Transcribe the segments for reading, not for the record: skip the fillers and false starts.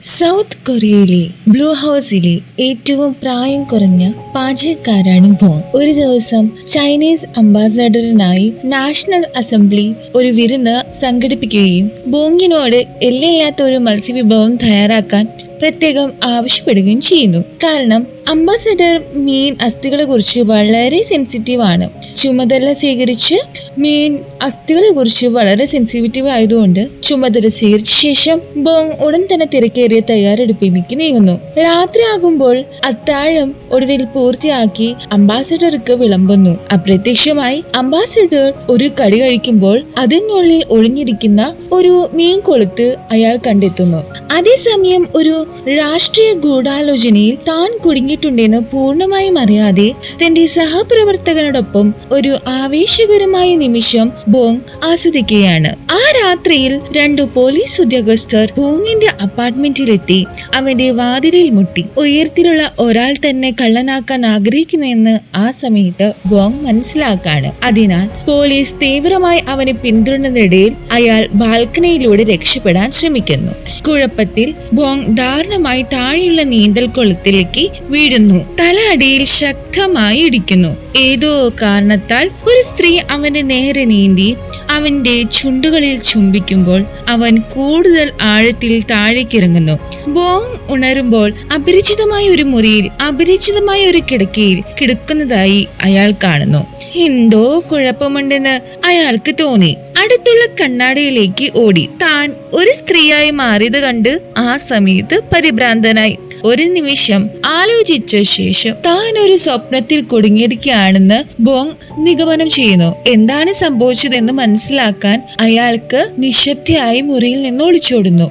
South കൊറിയയിലെ blue ഹൗസിലെ ഏറ്റവും പ്രായം കുറഞ്ഞ പാചകക്കാരാണ് ബോങ്. ഒരു ദിവസം ചൈനീസ് അംബാസഡറിനായി നാഷണൽ അസംബ്ലി ഒരു വിരുന്ന് സംഘടിപ്പിക്കുകയും ബോങ്ങിനോട് എല്ലില്ലാത്ത ഒരു മത്സ്യവിഭവം തയ്യാറാക്കാൻ പ്രത്യേകം ആവശ്യപ്പെടുകയും ചെയ്യുന്നു. കാരണം അംബാസഡർ മീൻ അസ്ഥികളെ കുറിച്ച് വളരെ സെൻസിറ്റീവ് ആണ്. ചുമതല സ്വീകരിച്ച് മീൻ അസ്ഥികളെ കുറിച്ച് വളരെ സെൻസിറ്റീവ് ആയതുകൊണ്ട് ചുമതല സ്വീകരിച്ച ശേഷം ബോങ് ഉടൻ തന്നെ തിരക്കേറിയ തയ്യാറെടുപ്പിലേക്ക് നീങ്ങുന്നു. രാത്രി ആകുമ്പോൾ അത്താഴം ഒടുവിൽ പൂർത്തിയാക്കി അംബാസഡർക്ക് വിളമ്പുന്നു. അപ്രത്യക്ഷമായി അംബാസഡർ ഒരു കടി കഴിക്കുമ്പോൾ അതിനുള്ളിൽ ഒളിഞ്ഞിരിക്കുന്ന ഒരു മീൻ കൊളുത്ത് അയാൾ കണ്ടെത്തുന്നു. അതേസമയം ഒരു രാഷ്ട്രീയ ഗൂഢാലോചനയിൽ താൻ കുടുങ്ങിയിട്ടുണ്ടെന്ന് പൂർണ്ണമായും അറിയാതെ തന്റെ സഹപ്രവർത്തകനോടൊപ്പം ഒരു ആവേശകരമായ നിമിഷം ബോങ് ആസ്വദിക്കുകയാണ്. ആ രാത്രിയിൽ 2 പോലീസ് ഉദ്യോഗസ്ഥർ ബോങ്ങിന്റെ അപ്പാർട്ട്മെന്റിലെത്തി അവന്റെ വാതിലിൽ മുട്ടി. ഉയരത്തിലുള്ള ഒരാൾ തന്നെ കള്ളനാക്കാൻ ആഗ്രഹിക്കുന്നുവെന്ന് ആ സമയത്ത് ബോങ് മനസ്സിലാക്കാണ്. അതിനാൽ പോലീസ് തീവ്രമായി അവനെ പിന്തുടരുന്നതിനിടയിൽ അയാൾ ബാൽക്കണിയിലൂടെ രക്ഷപ്പെടാൻ ശ്രമിക്കുന്നു. കുഴപ്പത്തിൽ ബോങ് ദാരുണമായി താഴെയുള്ള നീന്തൽ കുളത്തിലേക്ക് വീഴുന്നു. തല അടിയിൽ ശക്തമായി ഇടിക്കുന്നു. ഏതോ കാരണത്താൽ ഒരു സ്ത്രീ അവന്റെ നേരെ നീന്തി അവന്റെ ചുണ്ടുകളിൽ ചുംബിക്കുമ്പോൾ അവൻ കൂടുതൽ ആഴത്തിൽ താഴേക്ക് ഇറങ്ങുന്നു. ബോങ് ഉണരുമ്പോൾ അപരിചിതമായ ഒരു മുറിയിൽ അപരിചിതമായ ഒരു കിടക്കയിൽ കിടക്കുന്നതായി അയാൾ കാണുന്നു. എന്തോ കുഴപ്പമുണ്ടെന്ന് അയാൾക്ക് തോന്നി. അടുത്തുള്ള കണ്ണാടിയിലേക്ക് ഓടി. താൻ ഒരു സ്ത്രീയായി മാറിയത് കണ്ട് ആ സമയത്ത് പരിഭ്രാന്തനായി. ഒരു നിമിഷം ആലോചിച്ച ശേഷം താൻ ഒരു സ്വപ്നത്തിൽ കുടുങ്ങിയിരിക്കുകയാണെന്ന് ബോങ് നിഗമനം ചെയ്യുന്നു. എന്താണ് സംഭവിച്ചതെന്ന് മനസ്സിലാക്കാൻ അയാൾക്ക് നിശബ്ദയായി മുറിയിൽ നിന്ന് ഒളിച്ചോടുന്നു.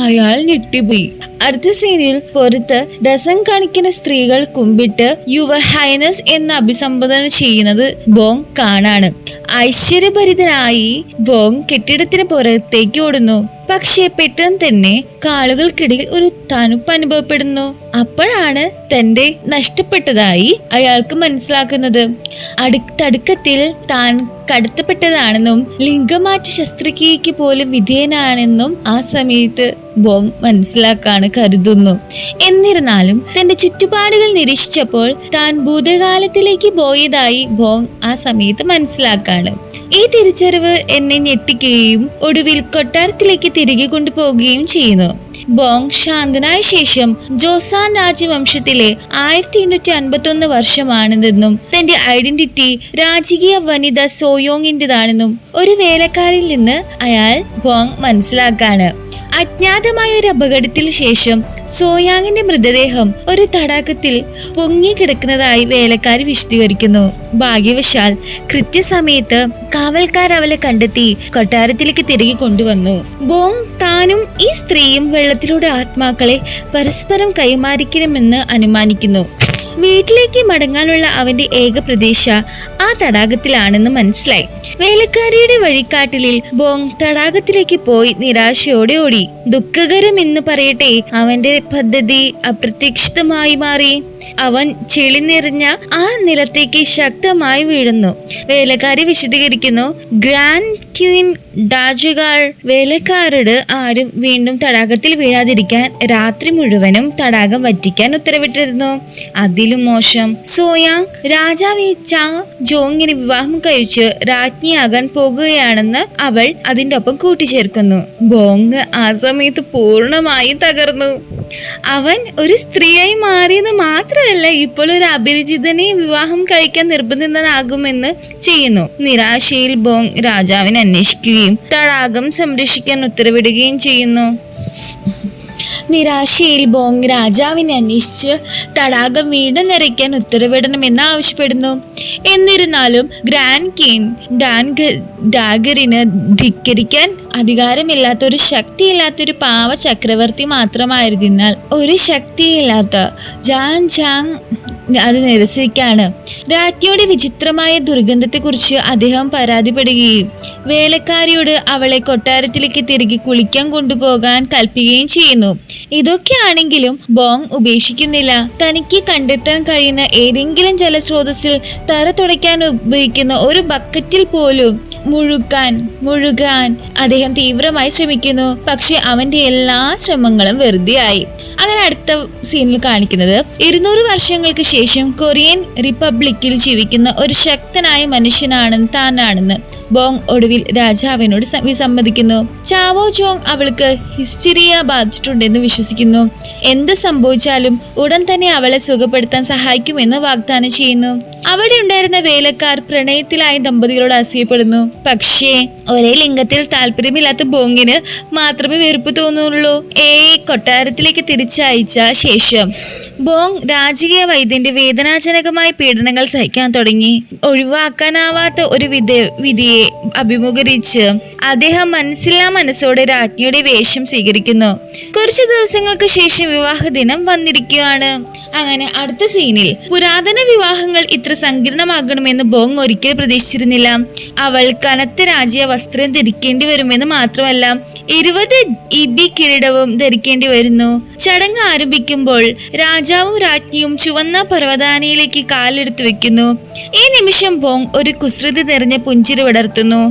അയാൾ ഞെട്ടിപ്പോയി. അടുത്ത സീനിൽ പുറത്ത് ഡസൻ കണക്കിന് സ്ത്രീകൾ കുമ്പിട്ട് യുവർ ഹൈനസ് എന്ന് അഭിസംബോധന ചെയ്യുന്നത് ബോങ് കാണാണ്. ഐശ്വര്യഭരിതനായി ബോങ് കെട്ടിടത്തിന് പുറത്തേക്ക് ഓടുന്നു. പക്ഷേ പെട്ടെന്ന് തന്നെ കാലുകൾക്കിടയിൽ ഒരു തണുപ്പ് അനുഭവപ്പെടുന്നു. അപ്പോഴാണ് തന്റെ നഷ്ടപ്പെട്ടതായി അയാൾക്ക് മനസ്സിലാക്കുന്നത്. അടുക്കത്തിൽ താൻ കടത്തപ്പെട്ടതാണെന്നും ലിംഗമാറ്റ ശസ്ത്രക്രിയക്ക് പോലും വിധേയനാണെന്നും ആ സമയത്ത് ബോങ് മനസ്സിലാക്കാണ് കരുതുന്നു. എന്നിരുന്നാലും തന്റെ ചുറ്റുപാടുകൾ നിരീക്ഷിച്ചപ്പോൾ താൻ ഭൂതകാലത്തിലേക്ക് പോയതായി ബോങ് ആ സമയത്ത് മനസ്സിലാക്കാണ്. ഈ തിരിച്ചറിവ് എന്നെ ഞെട്ടിക്കുകയും ഒടുവിൽ കൊട്ടാരത്തിലേക്ക് തിരികെ കൊണ്ടുപോവുകയും ചെയ്യുന്നു. ബോങ് ശാന്തനായ ശേഷം ജോസാൻ രാജവംശത്തിലെ 1851 വർഷമാണെന്നും തന്റെ ഐഡന്റിറ്റി രാജകീയ വനിത സോയോങ്ങിന്റേതാണെന്നും ഒരു വേലക്കാരിൽ നിന്ന് അയാൾ ബോങ് മനസ്സിലാക്കാണ്. അജ്ഞാതമായ ഒരു അപകടത്തിൽ ശേഷം സോയാങ്ങിന്റെ മൃതദേഹം ഒരു തടാകത്തിൽ പൊങ്ങിക്കിടക്കുന്നതായി വേലക്കാരി വിശദീകരിക്കുന്നു. ഭാഗ്യവശാൽ കൃത്യസമയത്ത് കാവൽക്കാർ അവളെ കണ്ടെത്തി കൊട്ടാരത്തിലേക്ക് തിരികെ കൊണ്ടുവന്നു. ബോങ് താനും ഈ സ്ത്രീയും വെള്ളത്തിലൂടെ ആത്മാക്കളെ പരസ്പരം കൈമാറിക്കണമെന്ന് അനുമാനിക്കുന്നു. വീട്ടിലേക്ക് മടങ്ങാനുള്ള അവന്റെ ഏക പ്രതീക്ഷ ആ തടാകത്തിലാണെന്ന് മനസ്സിലായി. വേലക്കാരിയുടെ വഴികാട്ടലിൽ ബോങ് തടാകത്തിലേക്ക് പോയി നിരാശയോടെ ഓടി. ദുഃഖകരമെന്ന് പറയട്ടെ, അവന്റെ പദ്ധതി അപ്രതീക്ഷിതമായി മാറി. അവൻ ചെളി നിറഞ്ഞ ആ നിലത്തേക്ക് ശക്തമായി വീഴുന്നു. വേലക്കാരി വിശദീകരിക്കുന്നു, ഗ്രാൻഡ് ക്വീൻ ഡാജുകാൾ വേലക്കാരോട് ആരും വീണ്ടും തടാകത്തിൽ വീഴാതിരിക്കാൻ രാത്രി മുഴുവനും തടാകം വറ്റിക്കാൻ ഉത്തരവിട്ടിരുന്നു. അതിലും മോശം, സോയാങ് രാജാവ് ചാങ് ജോങ്ങിനെ വിവാഹം കഴിച്ച് രാജ്ഞിയാകാൻ പോകുകയാണെന്ന് അവൾ അതിന്റെ ഒപ്പം കൂട്ടിച്ചേർക്കുന്നു. ബോങ് ആ സമയത്ത് പൂർണ്ണമായി തകർന്നു. അവൻ ഒരു സ്ത്രീയായി മാറിയെന്ന് മാത്രമല്ല, ഇപ്പോൾ ഒരു അപരിചിതനെ വിവാഹം കഴിക്കാൻ നിർബന്ധിതനാകുമെന്ന് ചെയ്യുന്നു. നിരാശയിൽ ബോങ് രാജാവിനെ അന്വേഷിക്കുകയും തടാകം സംരക്ഷിക്കാൻ ഉത്തരവിടുകയും ചെയ്യുന്നു. നിരാശയിൽ ബോങ് രാജാവിനെ അന്വേഷിച്ച് തടാകം വീണ്ടും നിറയ്ക്കാൻ ഉത്തരവിടണമെന്ന് ആവശ്യപ്പെടുന്നു. എന്നിരുന്നാലും ഗ്രാൻഡ് കിങ് ഡാഗറിന് ധിക്കരിക്കാൻ അധികാരമില്ലാത്ത ഒരു ശക്തിയില്ലാത്തൊരു പാവ ചക്രവർത്തി മാത്രമായിരുന്നാൽ ഒരു ശക്തിയില്ലാത്ത ജാൻ ചാങ് അത് നിരസിക്കാണ്. രാജ്ഞിയുടെ വിചിത്രമായ ദുർഗന്ധത്തെക്കുറിച്ച് അദ്ദേഹം പരാതിപ്പെടുകയും വേലക്കാരിയോട് അവളെ കൊട്ടാരത്തിലേക്ക് തിരികെ കുളിക്കാൻ കൊണ്ടുപോകാൻ കൽപ്പിക്കുകയും ചെയ്യുന്നു. ഇതൊക്കെയാണെങ്കിലും ബോങ് ഉപേക്ഷിക്കുന്നില്ല. തനിക്ക് കണ്ടെത്താൻ കഴിയുന്ന ഏതെങ്കിലും ജലസ്രോതസ്സിൽ തറ തുടയ്ക്കാൻ ഉപയോഗിക്കുന്ന ഒരു ബക്കറ്റിൽ പോലും മുഴുകാൻ അദ്ദേഹം തീവ്രമായി ശ്രമിക്കുന്നു. പക്ഷെ അവന്റെ എല്ലാ ശ്രമങ്ങളും വെറുതെയായി. അങ്ങനെ അടുത്ത സീനിൽ കാണിക്കുന്നത് 200 വർഷങ്ങൾക്ക് ശേഷം കൊറിയൻ റിപ്പബ്ലിക്കിൽ ജീവിക്കുന്ന ഒരു ശക്തനായ താനാണെന്ന് ബോങ് ഒടുവിൽ രാജാവിനോട് സമ്മതിക്കുന്നു. ചാവോ ജോങ് അവൾക്ക് ഹിസ്റ്റീരിയ ബാധിച്ചിട്ടുണ്ടെന്ന് വിശ്വസിക്കുന്നു. എന്ത് സംഭവിച്ചാലും ഉടൻ തന്നെ അവളെ സുഖപ്പെടുത്താൻ സഹായിക്കുമെന്ന് വാഗ്ദാനം ചെയ്യുന്നു. അവിടെ ഉണ്ടായിരുന്ന വേലക്കാർ പ്രണയത്തിലായ ദമ്പതികളോട് അസൂയപ്പെടുന്നു. പക്ഷേ ഒരേ ലിംഗത്തിൽ താല്പര്യമില്ലാത്ത ബോങ്ങിന് മാത്രമേ വെറുപ്പ് തോന്നുള്ളൂ. കൊട്ടാരത്തിലേക്ക് തിരിച്ചയച്ച ശേഷം ബോങ് രാജകീയ വൈദ്യന്റെ വേദനാജനകമായ പീഡനങ്ങൾ സഹിക്കാൻ തുടങ്ങി. ഒഴിവാക്കാനാവാത്ത ഒരു വിധിയെ അഭിമുഖീകരിച്ച് അദ്ദേഹം മനസ്സില്ലാ മനസ്സോടെ രാജ്ഞിയുടെ വേഷം സ്വീകരിക്കുന്നു. കുറച്ചു ദിവസങ്ങൾക്ക് ശേഷം വിവാഹ ദിനം വന്നിരിക്കുകയാണ്. അങ്ങനെ അടുത്ത സീനിൽ പുരാതന വിവാഹങ്ങൾ ഇത്ര സങ്കീർണമാകണമെന്ന് ബോങ് ഒരിക്കലും പ്രതീക്ഷിച്ചിരുന്നില്ല. അവൾ കനത്ത രാജ്യ വസ്ത്രം ധരിക്കേണ്ടി വരുമെന്ന് മാത്രമല്ല 20 ഇബി കിരീടവും ധരിക്കേണ്ടി വരുന്നു. ചടങ്ങ് ആരംഭിക്കുമ്പോൾ രാജാവും രാജ്ഞിയും ചുവന്ന പർവ്വതാനിയിലേക്ക് കാലെടുത്തു വെക്കുന്നു. ഈ നിമിഷം ബോങ് ഒരു കുസൃതി നിറഞ്ഞ പുഞ്ചിരി വിടർത്തുന്നു.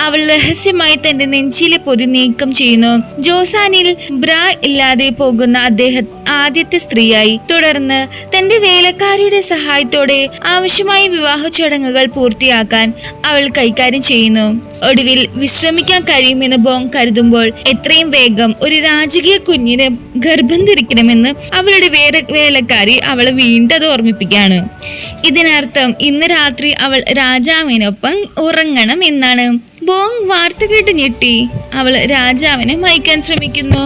അവൾ രഹസ്യമായി തന്റെ നെഞ്ചിലെ പൊതി നീക്കം ചെയ്യുന്നു. ജോസാനിൽ ബ്രാ ഇല്ലാതെ പോകുന്ന അദ്ദേഹം ആദ്യത്തെ സ്ത്രീയായി. തുടർന്ന് തന്റെ വേലക്കാരിയുടെ സഹായത്തോടെ ആവശ്യമായ വിവാഹ ചടങ്ങുകൾ പൂർത്തിയാക്കാൻ അവൾ കൈകാര്യം ചെയ്യുന്നു. ഒടുവിൽ വിശ്രമിക്കാൻ കഴിയുമെന്ന് ബോങ് കരുതുമ്പോൾ എത്രയും വേഗം ഒരു രാജകീയ കുഞ്ഞിനെ ഗർഭം ധരിക്കണമെന്ന് അവളുടെ വേലക്കാരി അവളെ വീണ്ടും അത് ഓർമ്മിപ്പിക്കുകയാണ്. ഇതിനർത്ഥം ഇന്ന് രാത്രി അവൾ രാജാവിനൊപ്പം ഉറങ്ങണം എന്നാണ്. ബോങ് വാർത്ത കേട്ട് ഞെട്ടി. അവൾ രാജാവിനെ മയക്കാൻ ശ്രമിക്കുന്നു.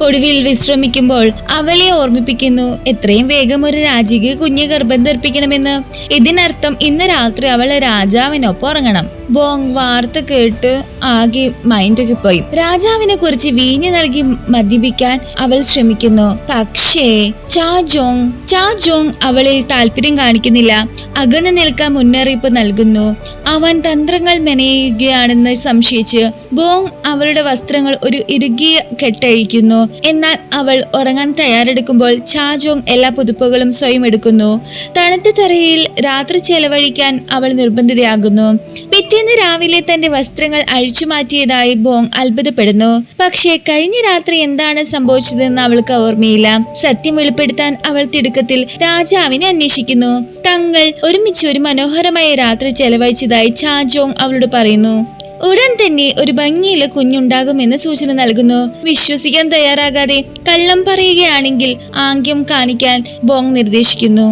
ഒടുവിൽ വിശ്രമിക്കുമ്പോൾ അവളെ ഓർമ്മിപ്പിക്കുന്നു എത്രയും വേഗം ഒരു രാജകീയ കുഞ്ഞെ ഗർഭം ധരിപ്പിക്കണമെന്ന്. ഇതിനർത്ഥം ഇന്ന് രാത്രി അവൾ രാജാവിനൊപ്പം ഉറങ്ങണം. ബോങ് വാർത്ത കേട്ട് ആകെ മൈൻഡൊക്കെ പോയി. രാജാവിനെ കുറിച്ച് വീഞ്ഞു നൽകി മദ്യപിക്കാൻ അവൾ ശ്രമിക്കുന്നു. പക്ഷേ ചാ ജോങ് അവളിൽ താല്പര്യം കാണിക്കുന്നില്ല. അകന്നു നിൽക്കാൻ മുന്നറിയിപ്പ് നൽകുന്നു. അവൻ തന്ത്രങ്ങൾ മെനയുകയാണെന്ന് സംശയിച്ച് ബോങ് അവളുടെ വസ്ത്രങ്ങൾ ഒരു ഇറുകിയ കെട്ടഴിക്കുന്നു. എന്നാൽ അവൾ ഉറങ്ങാൻ തയ്യാറെടുക്കുമ്പോൾ ചാ ജോങ് എല്ലാ പുതുപ്പുകളും സ്വയം എടുക്കുന്നു. തണുത്ത തറയിൽ രാത്രി ചെലവഴിക്കാൻ അവൾ നിർബന്ധിതയാകുന്നു. പിറ്റേന്ന് രാവിലെ തന്റെ വസ്ത്രങ്ങൾ അഴിച്ചു മാറ്റിയതായി ബോങ് അത്ഭുതപ്പെടുന്നു. പക്ഷേ കഴിഞ്ഞ രാത്രി എന്താണ് സംഭവിച്ചതെന്ന് അവൾക്ക് ഓർമ്മയില്ല. സത്യം വെളിപ്പെടുത്താൻ അവൾ തിടുക്കത്തിൽ രാജാവിനെ അന്വേഷിക്കുന്നു. തങ്ങൾ ഒരുമിച്ച് ഒരു മനോഹരമായ രാത്രി ചെലവഴിച്ചതായി ചാ ജോങ് അവളോട് പറയുന്നു. ഉടൻ തന്നെ ഒരു ഭംഗിയുള്ള കുഞ്ഞുണ്ടാകുമെന്ന് സൂചന നൽകുന്നു. വിശ്വസിക്കാൻ തയ്യാറാകാതെ കള്ളം പറയുകയാണെങ്കിൽ ആംഗ്യം കാണിക്കാൻ ബോങ് നിർദ്ദേശിക്കുന്നു.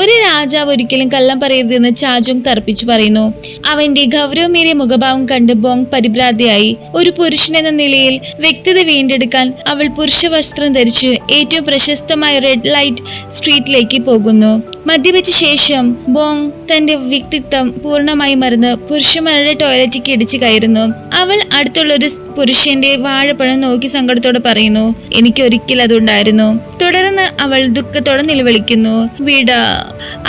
ഒരു രാജാവ് ഒരിക്കലും കള്ളം പറയരുതെന്ന് ചാ ജോങ് തർപ്പിച്ചു പറയുന്നു. അവന്റെ ഗൗരവമേറിയ മുഖഭാവം കണ്ട് ബോങ് പരിഭ്രാന്തയായി. ഒരു പുരുഷൻ എന്ന നിലയിൽ വ്യക്തത വീണ്ടെടുക്കാൻ അവൾ പുരുഷ വസ്ത്രം ധരിച്ച് ഏറ്റവും പ്രശസ്തമായ റെഡ് ലൈറ്റ് സ്ട്രീറ്റിലേക്ക് പോകുന്നു. മദ്യപിച്ച ശേഷം ബോങ് തന്റെ വ്യക്തിത്വം പൂർണ്ണമായി മറന്ന് പുരുഷന്മാരുടെ ടോയ്ലറ്റിലേക്ക് ഇടിച്ചു കയറുന്നു. അവൾ അടുത്തുള്ള ഒരു പുരുഷന്റെ വാഴപ്പഴം നോക്കി സങ്കടത്തോടെ പറയുന്നു, എനിക്ക് ഒരിക്കലും അതുണ്ടായിരുന്നു. തുടർന്ന് അവൾ ദുഃഖത്തോടെ നിലവിളിക്കുന്നു, വിട.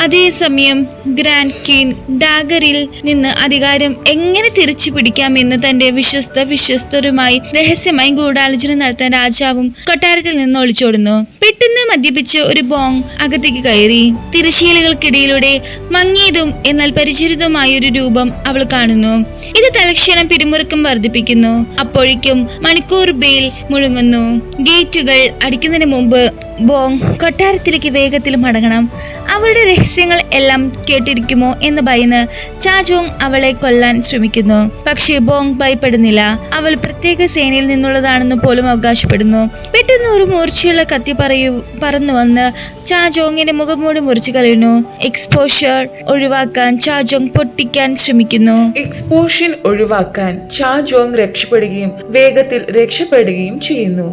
അതേസമയം ഗ്രാൻഡ് ക്വീൻ ഡാഗറിൽ നിന്ന് അധികാരം എങ്ങനെ തിരിച്ചു പിടിക്കാമെന്ന് തന്റെ വിശ്വസ്തരുമായി രഹസ്യമായി ഗൂഢാലോചന നടത്താൻ രാജാവും കൊട്ടാരത്തിൽ നിന്ന് ഒളിച്ചോടുന്നു. പെട്ടെന്ന് മദ്യപിച്ച് ഒരു ബോങ് അകത്തേക്ക് കയറി. തിരശീലകൾക്കിടയിലൂടെ മങ്ങിയതും എന്നാൽ പരിചരിതമായ ഒരു രൂപം അവൾ കാണുന്നു. ഇത് തലക്ഷണം പിരിമുറുക്കം വർദ്ധിപ്പിക്കുന്നു. അപ്പോഴേക്കും മണിക്കൂർ ബെയിൽ മുഴങ്ങുന്നു. ഗേറ്റുകൾ അടിക്കുന്നതിന് മുമ്പ് ബോങ് കൊട്ടാരത്തിലേക്ക് വേഗത്തിൽ മടങ്ങണം. അവരുടെ രഹസ്യങ്ങൾ എല്ലാം കേട്ടിരിക്കുമോ എന്ന് ഭയന്ന് ചാ ജോങ് അവളെ കൊല്ലാൻ ശ്രമിക്കുന്നു. പക്ഷേ ബോങ് ഭയപ്പെടുന്നില്ല. അവൾ പ്രത്യേക സേനയിൽ നിന്നുള്ളതാണെന്ന് പോലും അവകാശപ്പെടുന്നു. പെട്ടെന്ന് ഒരു മൂർച്ചയുള്ള കത്തി പറന്നു വന്ന് ചാ ജോങ്ങിന്റെ മുഖംമൂടി മുറിച്ചു കളയുന്നു. എക്സ്പോഷർ ഒഴിവാക്കാൻ ചാ ജോങ് പൊട്ടിക്കാൻ ശ്രമിക്കുന്നു. എക്സ്പോഷൻ ഒഴിവാക്കാൻ ചാ ജോങ് രക്ഷപ്പെടുകയും വേഗത്തിൽ രക്ഷപ്പെടുകയും ചെയ്യുന്നു.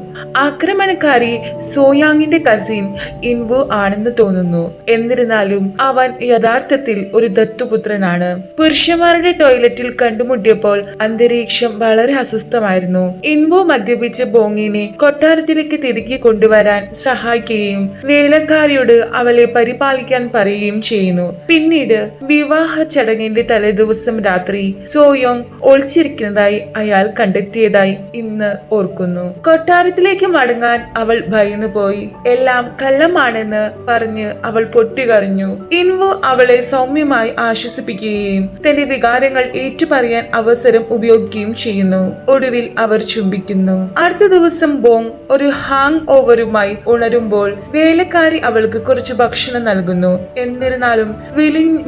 ആക്രമണക്കാരി സോയാങ്ങിന്റെ കസിൻ ഇൻവു ആണെന്ന് തോന്നുന്നു. എന്നിരുന്നാലും അവൻ യഥാർത്ഥത്തിൽ ഒരു ദത്തുപുത്രനാണ്. പുരുഷന്മാരുടെ ടോയ്ലറ്റിൽ കണ്ടുമുട്ടിയപ്പോൾ അന്തരീക്ഷം വളരെ അസ്വസ്ഥമായിരുന്നു. ഇൻവു മദ്യപിച്ച് ബോങ്ങിനെ കൊട്ടാരത്തിലേക്ക് തിരികെ കൊണ്ടുവരാൻ സഹായിക്കുകയും വേലക്കാരിയോട് അവളെ പരിപാലിക്കാൻ പറയുകയും ചെയ്യുന്നു. പിന്നീട് വിവാഹ ചടങ്ങിന്റെ തലേദിവസം രാത്രി സോയോങ് ഒളിച്ചിരിക്കുന്നതായി അയാൾ കണ്ടെത്തിയതായി ഇന്ന് ഓർക്കുന്നു. കൊട്ടാരത്തിലേക്ക് മടങ്ങാൻ അവൾ ഭയന്നുപോയി. എല്ലാം കള്ളമാണെന്ന് പറഞ്ഞ് അവൾ പൊട്ടിക്കരഞ്ഞു. ഇൻവു അവളെ സൗമ്യമായി ആശ്വസിപ്പിക്കുകയും തന്റെ വികാരങ്ങൾ ഏറ്റുപറയാൻ അവസരം ഉപയോഗിക്കുകയും ചെയ്യുന്നു. ഒടുവിൽ അവർ ചുംബിക്കുന്നു. അടുത്ത ദിവസം ബോങ് ഒരു ഹാങ് ഓവറുമായി ഉണരുമ്പോൾ വേലക്കാരി അവൾക്ക് കുറച്ച് ഭക്ഷണം നൽകുന്നു. എന്നിരുന്നാലും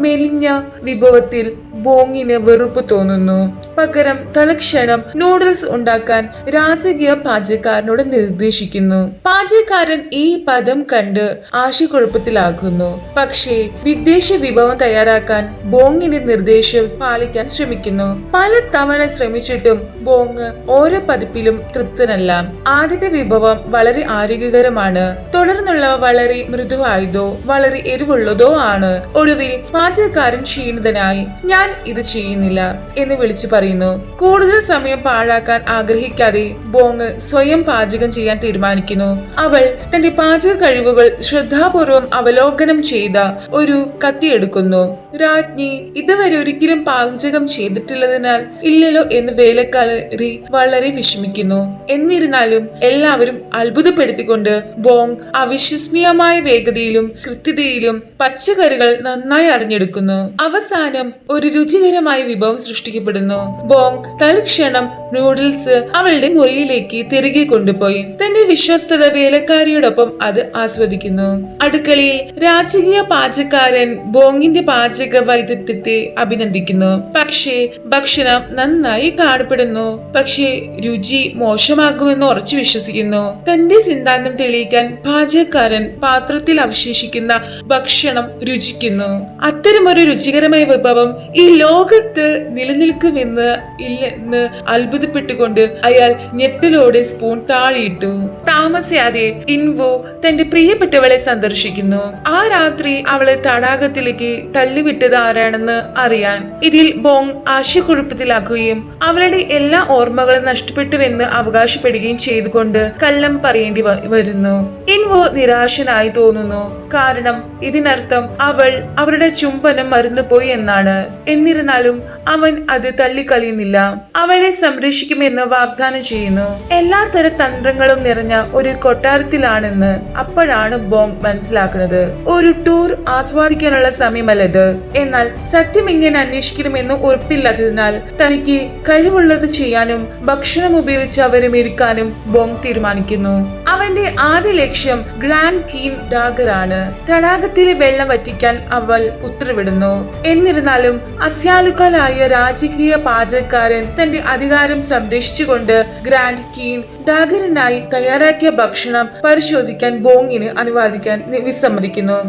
മെലിഞ്ഞ വിഭവത്തിൽ ബോങ്ങിന് വെറുപ്പ് തോന്നുന്നു. പകരം തലക്ഷണം നൂഡിൽസ് ഉണ്ടാക്കാൻ രാജകീയ പാചകക്കാരനോട് നിർദ്ദേശിക്കുന്നു. പാചകക്കാരൻ ഈ പദം കണ്ട് ആശയക്കുഴപ്പത്തിലാകുന്നു. പക്ഷേ വിദേശ വിഭവം തയ്യാറാക്കാൻ ബോങ്ങിന്റെ നിർദ്ദേശം പാലിക്കാൻ ശ്രമിക്കുന്നു. പല തവണ ശ്രമിച്ചിട്ടും ബോങ് ഓരോ പതിപ്പിലും തൃപ്തനല്ല. ആദ്യത്തെ വിഭവം വളരെ ആരോഗ്യകരമാണ്. തുടർന്നുള്ളവ വളരെ മൃദുവായതോ വളരെ എരിവുള്ളതോ ആണ്. ഒടുവിൽ പാചകക്കാരൻ ക്ഷീണിതനായി ഞാൻ ഇത് ചെയ്യുന്നില്ല എന്ന് വിളിച്ചു പറയുന്നു. കൂടുതൽ സമയം പാഴാക്കാൻ ആഗ്രഹിക്കാതെ ബോങ് സ്വയം പാചകം ചെയ്യാൻ തീരുമാനിക്കുന്നു. അവൾ തന്റെ പാചക കഴിവുകൾ ശ്രദ്ധാപൂർവം അവലോകനം ചെയ്ത ഒരു കത്തിയെടുക്കുന്നു. രാജ്ഞി ഇതുവരെ ഒരിക്കലും പാചകം ചെയ്തിട്ടില്ലതിനാൽ ഇല്ലല്ലോ എന്ന് വേലക്കാരി വളരെ വിഷമിക്കുന്നു. എന്നിരുന്നാലും എല്ലാവരും അത്ഭുതപ്പെടുത്തിക്കൊണ്ട് ബോങ് അവിശ്വസനീയമായ വേഗതയിലും കൃത്യതയിലും പച്ചക്കറികൾ നന്നായി അറിഞ്ഞെടുക്കുന്നു. അവസാനം ഒരു രുചികരമായ വിഭവം സൃഷ്ടിക്കപ്പെടുന്നു. ബോങ് തൽക്ഷണം നൂഡിൽസ് അവളുടെ മുറിയിലേക്ക് തിരികെ കൊണ്ടുപോയി തന്റെ വിശ്വസ്തത വേലക്കാരിയോടൊപ്പം അത് ആസ്വദിക്കുന്നു. അടുക്കളയിൽ രാജകീയ പാചകക്കാരൻ ബോങ്ങിന്റെ പാചക വൈദഗ്ധ്യത്തെ അഭിനന്ദിക്കുന്നു. പക്ഷേ ഭക്ഷണം നന്നായി കാണപ്പെടുന്നു. പക്ഷേ രുചി മോശമാകുമെന്ന് ഉറച്ചു വിശ്വസിക്കുന്നു. തന്റെ സിദ്ധാന്തം തെളിയിക്കാൻ പാചകക്കാരൻ പാത്രത്തിൽ അവശേഷിക്കുന്ന ഭക്ഷണം രുചിക്കുന്നു. അത്തരമൊരു രുചികരമായ വിഭവം ഈ ലോകത്ത് നിലനിൽക്കുമെന്ന് ഇല്ലെന്ന് അത്ഭുതപ്പെട്ടുകൊണ്ട് അയാൾ ഞെട്ടലോടെ സ്പൂൺ താഴെയിട്ടു. താമസിയാതെ ഇൻവു തന്റെ പ്രിയപ്പെട്ടവളെ സന്ദർശിക്കുന്നു. ആ രാത്രി അവളെ തടാകത്തിലേക്ക് തള്ളിവിട്ടത് ആരാണെന്ന് അറിയാൻ ഇതിൽ ബോങ് ആശയക്കുഴപ്പത്തിലാക്കുകയും അവളുടെ എല്ലാ ഓർമ്മകളും നഷ്ടപ്പെട്ടുവെന്ന് അവകാശപ്പെടുകയും ചെയ്തുകൊണ്ട് കള്ളം പറയേണ്ടി വരുന്നു. ഇൻവു നിരാശനായി തോന്നുന്നു. കാരണം ഇതിനർത്ഥം അവൾ അവരുടെ ചുംബനം മറന്നുപോയി എന്നാണ്. എന്നിരുന്നാലും അവൻ അത് തള്ളിക്കളയുന്നില്ല. അവളെ സംരക്ഷിക്കുമെന്ന് വാഗ്ദാനം ചെയ്യുന്നു. എല്ലാത്തര തന്ത്രങ്ങളും നിറഞ്ഞ ഒരു കൊട്ടാരത്തിലാണെന്ന് അപ്പോഴാണ് ബോങ് മനസ്സിലാക്കുന്നത്. ഒരു ടൂർ ആസ്വാദിക്കാനുള്ള സമയമല്ലത്. എന്നാൽ സത്യം എങ്ങനെ അന്വേഷിക്കണമെന്ന് ഉറപ്പില്ലാത്തതിനാൽ തനിക്ക് കഴിവുള്ളത് ചെയ്യാനും ഭക്ഷണം ഉപയോഗിച്ച് അവരെ മെരുക്കാനും ബോങ് തീരുമാനിക്കുന്നു. അവന്റെ ആദ്യ ലക്ഷ്യം ഗ്രാൻഡ് കീൻ ഡാഗർ ആണ്. തടാകത്തിലെ വെള്ളം വറ്റിക്കാൻ അവൾ ഉത്തരവിടുന്നു. എന്നിരുന്നാലും അസ്യാലുക്കാലായ രാജകീയ പാചകക്കാരൻ തന്റെ അധികാരം സംരക്ഷിച്ചുകൊണ്ട് ഗ്രാൻഡ് കീൻ ഡാഗറിനായി തയ്യാറാക്കിയ ഭക്ഷണം പരിശോധിക്കാൻ ബോങ്ങിന് അനുവാദിക്കാൻ വിസമ്മതിക്കുന്നു.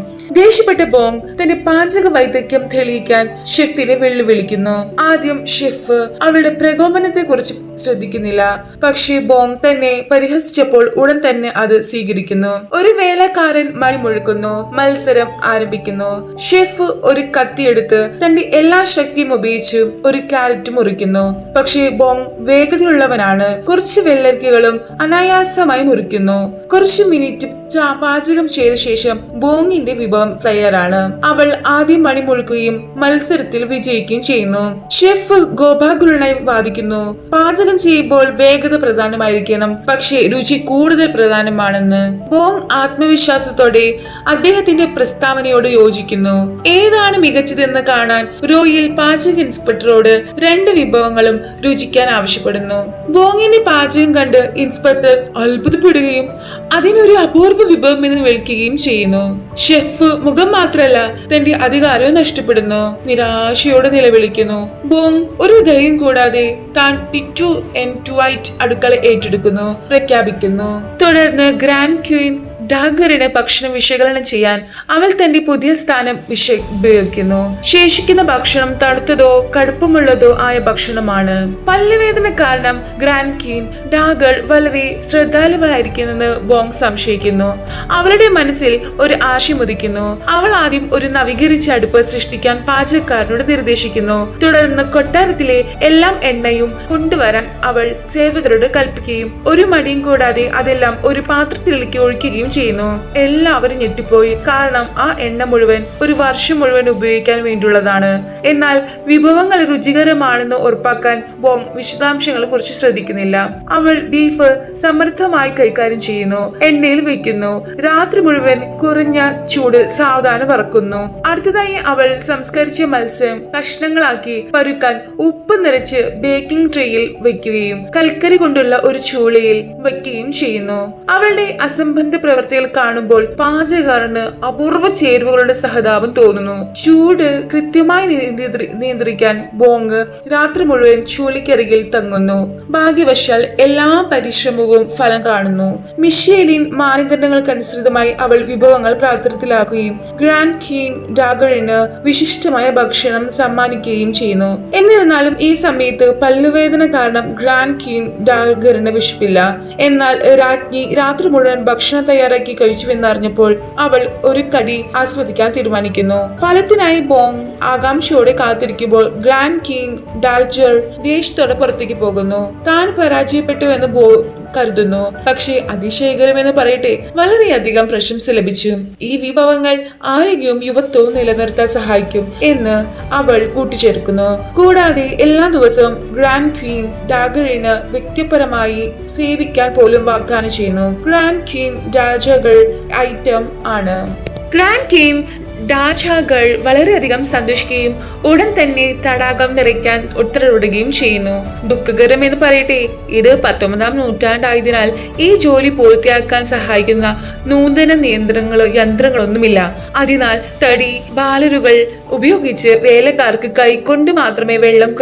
ദേഷ്യപ്പെട്ട ബോങ് തന്റെ പാചക വൈദഗ്ധ്യം തെളിയിക്കാൻ ഷെഫിനെ വെല്ലുവിളിക്കുന്നു. ആദ്യം ഷെഫ് അവളുടെ പ്രകോപനത്തെ കുറിച്ച് ശ്രദ്ധിക്കുന്നില്ല. പക്ഷേ ബോങ് തന്നെ പരിഹസിച്ചപ്പോൾ ഉടൻ തന്നെ അത് സ്വീകരിക്കുന്നു. ഒരു വേലക്കാരൻ മണിമുഴക്കുന്നു. മത്സരം ആരംഭിക്കുന്നു. ഷെഫ് ഒരു കത്തിയെടുത്ത് തന്റെ എല്ലാ ശക്തിയും ഉപയോഗിച്ച് ഒരു ക്യാരറ്റ് മുറിക്കുന്നു. പക്ഷേ ബോങ് വേഗതയുള്ളവനാണ്. കുറച്ച് വെള്ളരിക്കകളും അനായാസമായി മുറിക്കുന്നു. കുറച്ച് മിനിറ്റ് പാചകം ചെയ്ത ശേഷം ബോങ്ങിന്റെ വിഭവം തയ്യാറാണ്. അവൾ ആദ്യം മണിമുഴുക്കുകയും മത്സരത്തിൽ വിജയിക്കുകയും ചെയ്യുന്നു. ഷെഫ് ഗോപാകുലനായി വാദിക്കുന്നു. പാചകം ചെയ്യുമ്പോൾ വേഗത പ്രധാനമായിരിക്കണം, പക്ഷേ രുചി കൂടുതൽ പ്രധാനമാണെന്ന്. ബോങ് ആത്മവിശ്വാസത്തോടെ അദ്ദേഹത്തിന്റെ പ്രസ്താവനയോട് യോജിക്കുന്നു. ഏതാണ് മികച്ചതെന്ന് കാണാൻ റോയൽ പാചക ഇൻസ്പെക്ടറോട് 2 വിഭവങ്ങളും രുചിക്കാൻ ആവശ്യപ്പെടുന്നു. ബോങ്ങിന്റെ പാചകം കണ്ട് ഇൻസ്പെക്ടർ അത്ഭുതപ്പെടുകയും അതിനൊരു അപൂർവ വിഭവം എന്ന് വിളിക്കുകയും ചെയ്യുന്നു. ഷെഫ് മുഖം മാത്രമല്ല തന്റെ അധികാരവും നഷ്ടപ്പെടുന്നു. നിരാശയോടെ നിലവിളിക്കുന്നു. ബോങ് ഒരു ദയം കൂടാതെ താൻ ടിറ്റു ആൻഡ് ട്വൈറ്റ് അടുക്കള ഏറ്റെടുക്കുന്നു പ്രഖ്യാപിക്കുന്നു. തുടർന്ന് ഗ്രാൻഡ് ക്വീൻ ഡാഗറിന് ഭക്ഷണം വിശകലനം ചെയ്യാൻ അവൾ തന്റെ പുതിയ സ്ഥാനം ഉപയോഗിക്കുന്നു. ശേഷിക്കുന്ന ഭക്ഷണം തണുത്തതോ കടുപ്പമുള്ളതോ ആയ ഭക്ഷണമാണ്. പല്ലുവേദന കാരണം ഗ്രാൻഡ് ക്വീൻ ഡാഗർ വളരെ ശ്രദ്ധാലുവായിരിക്കുമെന്ന് ബോങ് സംശയിക്കുന്നു. അവളുടെ മനസ്സിൽ ഒരു ആശയം ഉദിക്കുന്നു. അവൾ ആദ്യം ഒരു നവീകരിച്ച അടുപ്പ് സൃഷ്ടിക്കാൻ പാചകക്കാരനോട് നിർദ്ദേശിക്കുന്നു. തുടർന്ന് കൊട്ടാരത്തിലെ എല്ലാം എണ്ണയും കൊണ്ടുവരാൻ അവൾ സേവകരോട് കൽപ്പിക്കുകയും ഒരു മടിയും കൂടാതെ അതെല്ലാം ഒരു പാത്രത്തിലേക്ക് ഒഴിക്കുകയും ചെയ്യുന്നു. എല്ലാവരും ഞെട്ടിപ്പോയി. കാരണം ആ എണ്ണ മുഴുവൻ ഒരു വർഷം മുഴുവൻ ഉപയോഗിക്കാൻ വേണ്ടിയുള്ളതാണ്. എന്നാൽ വിഭവങ്ങൾ രുചികരമാണെന്ന് ഉറപ്പാക്കാൻ ബോങ് വിശദാംശങ്ങളെ കുറിച്ച് ശ്രദ്ധിക്കുന്നില്ല. അവൾ ബീഫ് സമൃദ്ധമായി കൈകാര്യം ചെയ്യുന്നു, എണ്ണയിൽ വെക്കുന്നു, രാത്രി മുഴുവൻ കുറഞ്ഞ ചൂടിൽ സാവധാനം വറക്കുന്നു. അടുത്തതായി അവൾ സംസ്കരിച്ച മത്സ്യം കഷ്ണങ്ങളാക്കി പരുക്കാൻ ഉപ്പ് നിറച്ച് ബേക്കിംഗ് ട്രേയിൽ വെക്കുകയും കൽക്കരി കൊണ്ടുള്ള ഒരു ചൂളയിൽ വെക്കുകയും ചെയ്യുന്നു. അവളുടെ അസംബന്ധ പ്രവൃത്തികൾ കാണുമ്പോൾ പാചകക്കാരന് അപൂർവ ചേരുവകളുടെ സഹതാപം തോന്നുന്നു. ചൂട് കൃത്യമായി നിയന്ത്രിക്കാൻ ബോങ് രാത്രി മുഴുവൻ ചൂളിക്കരികിൽ തങ്ങുന്നു. ഭാഗ്യവശാൽ എല്ലാ പരിശ്രമവും ഫലം കാണുന്നു. മിഷേലിൻ മാനദണ്ഡങ്ങൾക്കനുസൃതമായി അവൾ വിഭവങ്ങൾ പ്രാർത്ഥനത്തിലാക്കുകയും ഗ്രാൻഡ് ക്വീൻ ഡാഗറിന് വിശിഷ്ടമായ ഭക്ഷണം സമ്മാനിക്കുകയും ചെയ്യുന്നു. എന്നിരുന്നാലും ഈ സമയത്ത് പല്ലുവേദന കാരണം ഗ്രാൻഡ് ക്വീൻ ഡാഗറിന് വിശപ്പില്ല. എന്നാൽ രാജ്ഞി രാത്രി മുഴുവൻ ഭക്ഷണം തയ്യാറാക്കി കഴിച്ചുവെന്നറിഞ്ഞപ്പോൾ അവൾ ഒരു കടി ആസ്വദിക്കാൻ തീരുമാനിക്കുന്നു. ഫലത്തിനായി ബോങ് ആകാംക്ഷയോടെ കാത്തിരിക്കുമ്പോൾ ഗ്രാൻഡ് ക്വീൻ ഡാൽജർ ദേഷ്യത്തോടെ പുറത്തേക്ക് പോകുന്നു. താൻ പരാജയപ്പെട്ടുവെന്ന് കരുതുന്നു. പക്ഷേ അതിശയകരമെന്ന് പറയട്ടെ, വളരെയധികം പ്രശംസ ലഭിച്ചു. ഈ വിഭവങ്ങൾ ആരോഗ്യവും യുവത്വവും നിലനിർത്താൻ സഹായിക്കും എന്ന് അവൾ കൂട്ടിച്ചേർക്കുന്നു. കൂടാതെ എല്ലാ ദിവസവും ഗ്രാൻഡ് ക്വീൻ ഡാഗറിന് വ്യക്തിപരമായി സേവിക്കാൻ പോലും വാഗ്ദാനം ചെയ്യുന്നു. ഗ്രാൻഡ് ക്വീൻ ഡാജകൾ ഐറ്റം ആണ്. ഗ്രാൻഡ് ക്വീൻ ഡാജകൾ വളരെയധികം സന്തോഷിക്കുകയും ഉടൻ തന്നെ തടാകം നിറയ്ക്കാൻ ഉത്തരവിടുകയും ചെയ്യുന്നു. ദുഃഖകരം എന്ന് പറയട്ടെ, ഇത് 19-ാം നൂറ്റാണ്ടായതിനാൽ ഈ ജോലി പൂർത്തിയാക്കാൻ സഹായിക്കുന്ന നൂതന യന്ത്രങ്ങളൊന്നുമില്ല. അതിനാൽ തടി ബാലറുകൾ ഉപയോഗിച്ച് വേലക്കാർക്ക് കൈകൊണ്ട് മാത്രമേ വെള്ളം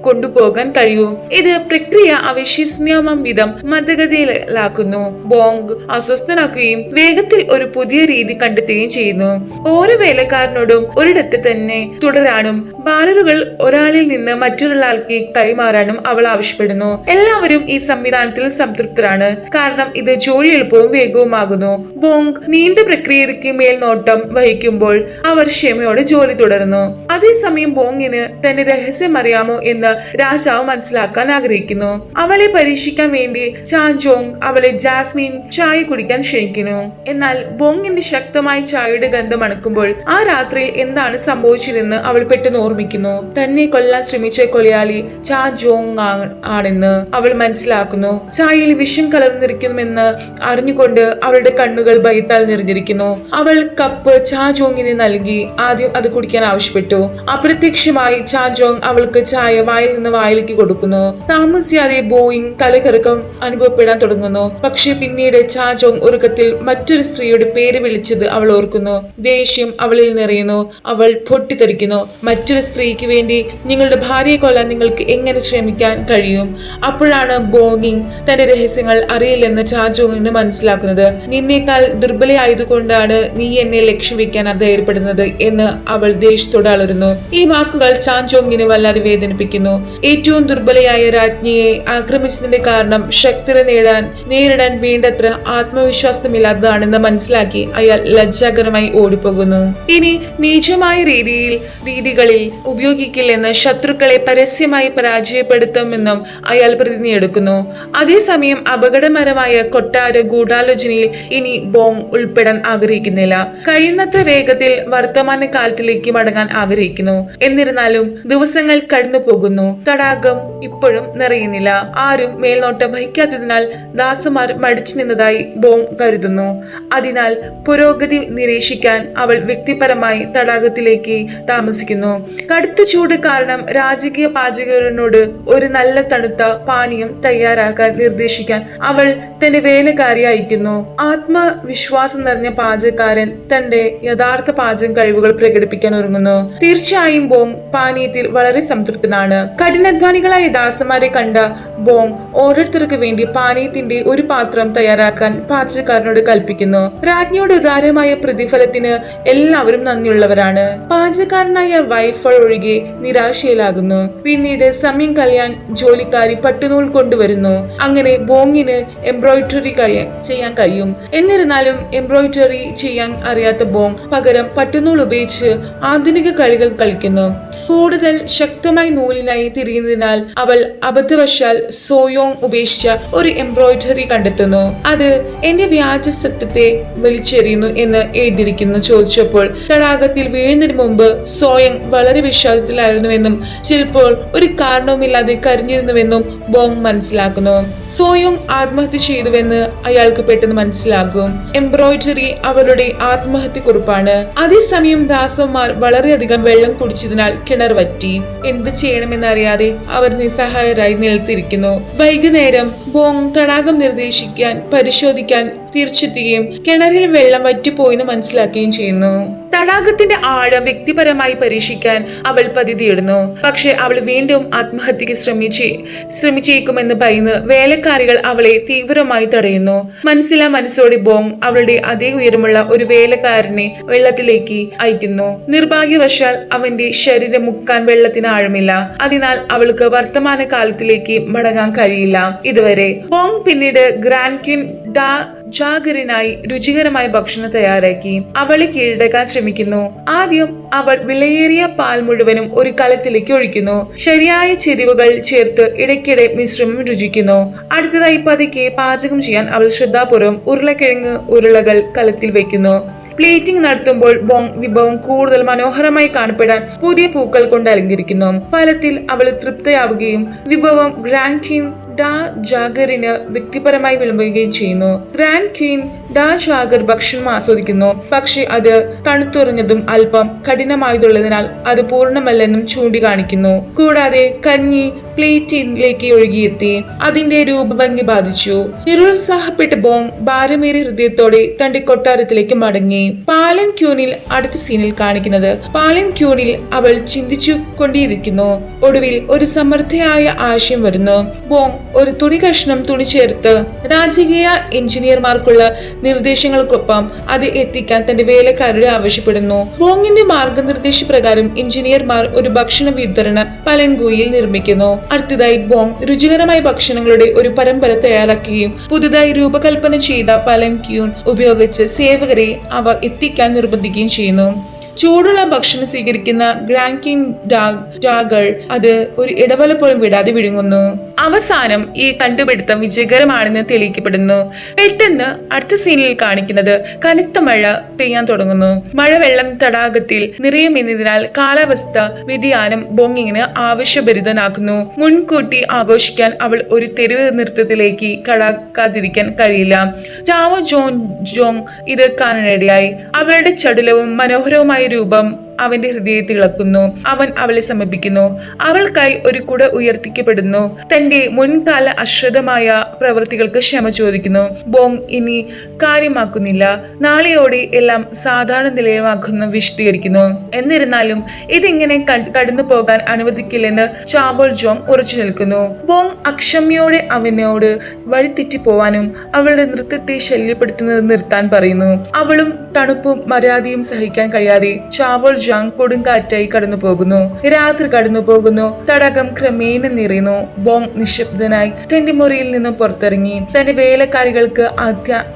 കൊണ്ടുപോകാൻ കഴിയൂ. ഇത് പ്രക്രിയ അവിശ്വസനീയമാം വിധം മന്ദഗതിയിലാക്കുന്നു. ബോങ് അസ്വസ്ഥനാക്കുകയും വേഗത്തിൽ ഒരു പുതിയ രീതി കണ്ടെത്തുകയും ചെയ്യുന്നു. ഓരോ വേലക്കാരനോടും ഒരിടത്ത് തന്നെ തുടരാനും ബാലറുകൾ ഒരാളിൽ നിന്ന് മറ്റൊരാൾക്ക് കൈമാറാനും അവൾ ആവശ്യപ്പെടുന്നു. എല്ലാവരും ഈ സംവിധാനത്തിൽ സംതൃപ്തരാണ്, കാരണം ഇത് ജോലി എളുപ്പവും വേഗവുമാകുന്നു. ബോങ് നീണ്ട പ്രക്രിയയ്ക്ക് മേൽനോട്ടം വഹിക്കുമ്പോൾ അവർ ക്ഷമയോടെ ജോലി തുടരുന്നു. അതേസമയം ബോങ്ങിന് തന്റെ രഹസ്യം അറിയാമോ എന്ന് രാജാവ് മനസ്സിലാക്കാൻ ആഗ്രഹിക്കുന്നു. അവളെ പരീക്ഷിക്കാൻ വേണ്ടി ചാൻജോങ് അവളെ ജാസ്മിൻ ചായ കുടിക്കാൻ ക്ഷണിക്കുന്നു. എന്നാൽ ബോങ്ങിന്റെ ശക്തമായ ചായയുടെ ഗന്ധം മണക്കുമ്പോൾ ആ രാത്രിയിൽ എന്താണ് സംഭവിച്ചതെന്ന് അവൾ പെട്ടെന്ന് ഓർമ്മിക്കുന്നു. തന്നെ കൊല്ലാൻ ശ്രമിച്ച കൊലയാളി ചാൻജോങ് ആണെന്ന് അവൾ മനസ്സിലാക്കുന്നു. ചായയിൽ വിഷം കലർന്നിരിക്കുമെന്ന് അറിഞ്ഞുകൊണ്ട് അവളുടെ കണ്ണുകൾ ഭയത്താൽ നിറഞ്ഞിരിക്കുന്നു. അവൾ കപ്പ് ചാൻജോങ്ങിന് നൽകി ആദ്യം അത് കുടിക്കാൻ ആവശ്യപ്പെട്ടു. അപ്രത്യക്ഷമായി ചാൻജോങ് അവൾക്ക് ചായ വായിൽ നിന്ന് വായിലേക്ക് കൊടുക്കുന്നു. താമസിയാതെ ബോയിങ് തലകറക്കം അനുഭവപ്പെടാൻ തുടങ്ങുന്നു. പക്ഷെ പിന്നീട് ചാൻജോങ് ഉറക്കത്തിൽ മറ്റൊരു സ്ത്രീയുടെ പേര് വിളിച്ചത് അവൾ ഓർക്കുന്നു. ദേഷ്യം അവളിൽ നിറയുന്നു. അവൾ പൊട്ടിത്തെറിക്കുന്നു. മറ്റൊരു സ്ത്രീക്ക് വേണ്ടി നിങ്ങളുടെ ഭാര്യയെ കൊല്ലാൻ നിങ്ങൾക്ക് എങ്ങനെ ശ്രമിക്കാൻ കഴിയും? അപ്പോഴാണ് ബോയിങ് തന്റെ രഹസ്യങ്ങൾ അറിയില്ലെന്ന് ചാൻജോങ്ങിന് മനസ്സിലാക്കുന്നത്. നിന്നേക്കാൾ ദുർബലയായതുകൊണ്ടാണ് നീ എന്നെ ലക്ഷ്യം വെക്കാൻ ധൈര്യപ്പെടുന്നത് എന്ന് അവൾ ദേഷ്യത്തോടെ അലറുന്നു. ഈ വാക്കുകൾ ചാൻജോങ്ങിനെ വല്ലാതെ വേദനിപ്പിക്കുന്നു. ഏറ്റവും ദുർബലയായ രാജ്ഞിയെ ആക്രമിച്ചതിന്റെ കാരണം ശക്തിയെ നേരിടാൻ വേണ്ടത്ര ആത്മവിശ്വാസമില്ലാത്തതാണെന്ന് മനസ്സിലാക്കി അയാൾ ലജ്ജാകരമായി ഓടിപ്പോകുന്നു. ഇനി നീചമായ രീതികളിൽ ഉപയോഗിക്കില്ലെന്ന് ശത്രുക്കളെ പരസ്യമായി പരാജയപ്പെടുത്തുമെന്നും അയാൾ പ്രതിജ്ഞയെടുക്കുന്നു. അതേസമയം അപകടകരമായ കൊട്ടാര ഗൂഢാലോചനയിൽ ഇനി ബോങ് ഉൾപ്പെടാൻ ആഗ്രഹിക്കുന്നില്ല. കഴിയുന്നത്ര വേഗത്തിൽ വർത്തമാന കാലത്തിലേക്ക് മടങ്ങാൻ ആഗ്രഹിക്കുന്നു. എന്നിരുന്നാലും ദിവസങ്ങൾ കടന്നു പോകുന്നു. തടാകം ഇപ്പോഴും നിറയുന്നില്ല. ആരും മേൽനോട്ടം വഹിക്കാത്തതിനാൽ ദാസന്മാർ മടിച്ചു നിന്നതായി ബോങ് കരുതുന്നു. അതിനാൽ പുരോഗതി നിരീക്ഷിക്കാൻ അവൾ വ്യക്തിപരമായി തടാകത്തിലേക്ക് താമസിക്കുന്നു. കടുത്ത ചൂട് കാരണം രാജകീയ പാചകനോട് ഒരു നല്ല തണുത്ത പാനീയം തയ്യാറാക്കാൻ നിർദ്ദേശിക്കാൻ അവൾ തന്റെ വേലക്കാരിയെ അയക്കുന്നു. ആത്മവിശ്വാസം നിറഞ്ഞ പാചകക്കാരൻ തന്റെ യഥാർത്ഥ പാചക കഴിവുകൾ പ്രകടിപ്പിക്കാൻ ഒരുങ്ങുന്നു. തുടങ്ങുന്നു. തീർച്ചയായും ബോങ് പാനീയത്തിൽ വളരെ സംതൃപ്തനാണ്. കഠിനാധ്വാനികളായ ദാസന്മാരെ കണ്ട ബോങ് ഓരോരുത്തർക്ക് വേണ്ടി പാനീയത്തിന്റെ ഒരു പാത്രം തയ്യാറാക്കാൻ പാചകക്കാരനോട് കൽപ്പിക്കുന്നു. രാജ്ഞിയുടെ ഉദാരമായ പ്രതിഫലത്തിന് എല്ലാവരും നന്ദിയുള്ളവരാണ്. പാചകക്കാരനായ വൈഫൾ ഒഴികെ നിരാശയിലാകുന്നു. പിന്നീട് സമയം കളയാൻ ജോലിക്കാരി പട്ടുനൂൽ കൊണ്ടുവരുന്നു. അങ്ങനെ ബോങ്ങിന് എംബ്രോയിഡറി ചെയ്യാൻ കഴിയും. എന്നിരുന്നാലും എംബ്രോയിഡറി ചെയ്യാൻ അറിയാത്ത ബോങ് പകരം പട്ടുനൂൽ ഉപയോഗിച്ച് ആധുനിക കളികൾ കളിക്കുന്നു. കൂടുതൽ ശക്തമായി നൂലിനായി തിരിയുന്നതിനാൽ അവൾ അബദ്ധവശാൽ സോയോങ് ഉപേക്ഷിച്ച ഒരു എംബ്രോയിഡറി കണ്ടെത്തുന്നു. അത് എന്റെ വ്യാജ സത്യത്തെ വലിച്ചെറിയുന്നു എന്ന് എഴുതിയിരിക്കുന്നു. ചോദിച്ചപ്പോൾ തടാകത്തിൽ വീഴുന്നതിന് മുമ്പ് സോയോങ് വളരെ വിഷാദത്തിലായിരുന്നുവെന്നും ചിലപ്പോൾ ഒരു കാരണവുമില്ലാതെ കരഞ്ഞിരുന്നുവെന്നും ബോങ് മനസ്സിലാക്കുന്നു. സോയോങ് ആത്മഹത്യ ചെയ്തുവെന്ന് അയാൾക്ക് പെട്ടെന്ന് മനസ്സിലാകും. എംബ്രോയിഡറി അവരുടെ ആത്മഹത്യക്കുറിപ്പാണ്. അതേസമയം ദാസന്മാർ വളരെയധികം വെള്ളം കുടിച്ചതിനാൽ കിണർ വറ്റി. എന്ത് ചെയ്യണമെന്നറിയാതെ അവർ നിസ്സഹായരായി നിലത്തിരിക്കുന്നു. വൈകുന്നേരം ബോങ് തടാകം പരിശോധിക്കാൻ തിരിച്ചെത്തുകയും കിണറിൽ വെള്ളം വറ്റിപ്പോയെന്ന് മനസ്സിലാക്കുകയും ചെയ്യുന്നു. തടാകത്തിന്റെ ആഴം വ്യക്തിപരമായി പരീക്ഷിക്കാൻ അവൾ പദ്ധതിയിടുന്നു. പക്ഷെ അവൾ വീണ്ടും ആത്മഹത്യക്ക് ശ്രമിച്ചേക്കുമെന്ന് ഭയന്ന് വേലക്കാരികൾ അവളെ തീവ്രമായി തടയുന്നു. മനസ്സോടെ ബോങ് അവളുടെ അതേ ഉയരമുള്ള ഒരു വേലക്കാരനെ വെള്ളത്തിലേക്ക് അയക്കുന്നു. നിർഭാഗ്യവശാൽ അവന്റെ ശരീരം മുക്കാൻ വെള്ളത്തിന് ആഴമില്ല. അതിനാൽ അവൾക്ക് വർത്തമാന കാലത്തിലേക്ക് മടങ്ങാൻ കഴിയില്ല. ഇതുവരെ ബോങ് പിന്നീട് ഗ്രാൻഡ് ക്വീൻ ഡാ ജാഗറിനായി രുചികരമായ ഭക്ഷണം തയ്യാറാക്കി അവളെ കീഴടക്കാൻ ശ്രമിക്കുന്നു. ആദ്യം അവൾ വിലയേറിയ പാൽ മുഴുവനും ഒരു കലത്തിലേക്ക് ഒഴിക്കുന്നു. ശരിയായ ചേരുവകൾ ചേർത്ത് ഇടയ്ക്കിടെ മിശ്രിതം രുചിക്കുന്നു. അടുത്തതായി പതുക്കെ പാചകം ചെയ്യാൻ അവൾ ശ്രദ്ധാപൂർവ്വം ഉരുളക്കിഴങ്ങ് ഉരുളകൾ കലത്തിൽ വെക്കുന്നു. പ്ലേറ്റിംഗ് നടത്തുമ്പോൾ ബോങ് വിഭവം കൂടുതൽ മനോഹരമായി കാണപ്പെടാൻ പുതിയ പൂക്കൾ കൊണ്ട് അലങ്കരിക്കുന്നു. ഫലത്തിൽ അവൾ തൃപ്തയാവുകയും വിഭവം ഗ്രാൻഡ് ക്വീൻ ഡാ ജാഗറിന് വ്യക്തിപരമായി വിളമ്പുകയും ചെയ്യുന്നു. ഗ്രാൻഡ് ക്വീൻ ഡാ ജാഗർ ഭക്ഷണം ആസ്വദിക്കുന്നു. പക്ഷെ അത് തണുത്തുറഞ്ഞതും അല്പം കഠിനമായതുള്ളതിനാൽ അത് പൂർണ്ണമല്ലെന്നും ചൂണ്ടിക്കാണിക്കുന്നു. കൂടാതെ കഞ്ഞി പ്ലേറ്റിലേക്ക് ഒഴുകിയെത്തി അതിന്റെ രൂപഭംഗി ബാധിച്ചു. നിരുത്സാഹപ്പെട്ട ബോങ് ഭാരമേറിയ ഹൃദയത്തോടെ തന്റെ കൊട്ടാരത്തിലേക്ക് മടങ്ങി. പാലൻ ക്യൂനിൽ അടുത്ത സീനിൽ കാണിക്കുന്നത് പാലൻ ക്യൂനിൽ അവൾ ചിന്തിച്ചു കൊണ്ടിരിക്കുന്നു. ഒടുവിൽ ഒരു സമർത്ഥയായ ആശയം വരുന്നു. ബോങ് ഒരു തുണി ചേർത്ത് രാജകീയ എഞ്ചിനീയർമാർക്കുള്ള നിർദ്ദേശങ്ങൾക്കൊപ്പം അത് എത്തിക്കാൻ തന്റെ വേലക്കാരോട് ആവശ്യപ്പെടുന്നു. ബോങ്ങിന്റെ മാർഗനിർദ്ദേശപ്രകാരം എഞ്ചിനീയർമാർ ഒരു ഭക്ഷണ വിതരണ പലങ്കുയിൽ നിർമ്മിക്കുന്നു. അടുത്തതായി ബോങ് രുചികരമായ ഭക്ഷണങ്ങളുടെ ഒരു പരമ്പര തയ്യാറാക്കുകയും പുതുതായി രൂപകൽപ്പന ചെയ്ത പലൻക്യൂൻ ഉപയോഗിച്ച് സേവകരെ അവ എത്തിക്കാൻ നിർബന്ധിക്കുകയും ചെയ്യുന്നു. ചൂടുള്ള ഭക്ഷണം സ്വീകരിക്കുന്ന ഗ്രാൻഡ് ക്വീൻ ഡാഗർ അത് ഒരു ഇടവേള പോലും വിടാതെ വിഴുങ്ങുന്നു. അവസാനം ഈ കണ്ടുപിടുത്തം വിജയകരമാണെന്ന് തെളിയിക്കപ്പെടുന്നു. പെട്ടെന്ന് അടുത്ത സീനിൽ കാണിക്കുന്നത് കനത്ത മഴ പെയ്യാൻ തുടങ്ങുന്നു. മഴവെള്ളം തടാകത്തിൽ നിറയുമെന്നതിനാൽ കാലാവസ്ഥ വ്യതിയാനം ബോങ്ങിങ്ങിന് ആവശ്യഭരിതനാക്കുന്നു. മുൻകൂട്ടി ആഘോഷിക്കാൻ അവൾ ഒരു തെരുവ് നൃത്തത്തിലേക്ക് കടക്കാതിരിക്കാൻ കഴിയില്ല. ചാവോ ജോങ് ഇത് കാണാനിടയായി. അവളുടെ ചടുലവും മനോഹരവുമായ രൂപം അവന്റെ ഹൃദയത്തിൽ ഇളക്കുന്നു. അവൻ അവളെ സമീപിക്കുന്നു. അവൾക്കായി ഒരു കുട ഉയർത്തിക്കപ്പെടുന്നു. തന്റെ മുൻകാല അശ്രദ്ധമായ പ്രവൃത്തികൾക്ക് ക്ഷമ ചോദിക്കുന്നു. ബോങ് ഇനി കാര്യമാക്കുന്നില്ല. നാളെയോടെ എല്ലാം സാധാരണ നിലയിലാക്കുമെന്ന് വിശദീകരിക്കുന്നു. എന്നിരുന്നാലും ഇതിങ്ങനെ കടന്നു പോകാൻ അനുവദിക്കില്ലെന്ന് ചാബോൾ ജോങ് ഉറച്ചു നിൽക്കുന്നു. ബോങ് അക്ഷമയോടെ അവനോട് വഴിതെറ്റി പോവാനും അവളുടെ നൃത്തത്തെ ശല്യപ്പെടുത്തുന്നത് നിർത്താൻ പറയുന്നു. അവളും തണുപ്പും മര്യാദയും സഹിക്കാൻ കഴിയാതെ ചാബോൾ ജോങ് കൊടുങ്കാറ്റായി കടന്നു പോകുന്നു. രാത്രി കടന്നു പോകുന്നു. തടാകം ക്രമേണ നിറയുന്നു. ബോങ് നിശബ്ദനായി തന്റെ മുറിയിൽ നിന്നും പുറത്തിറങ്ങി തന്റെ വേലക്കാരികൾക്ക്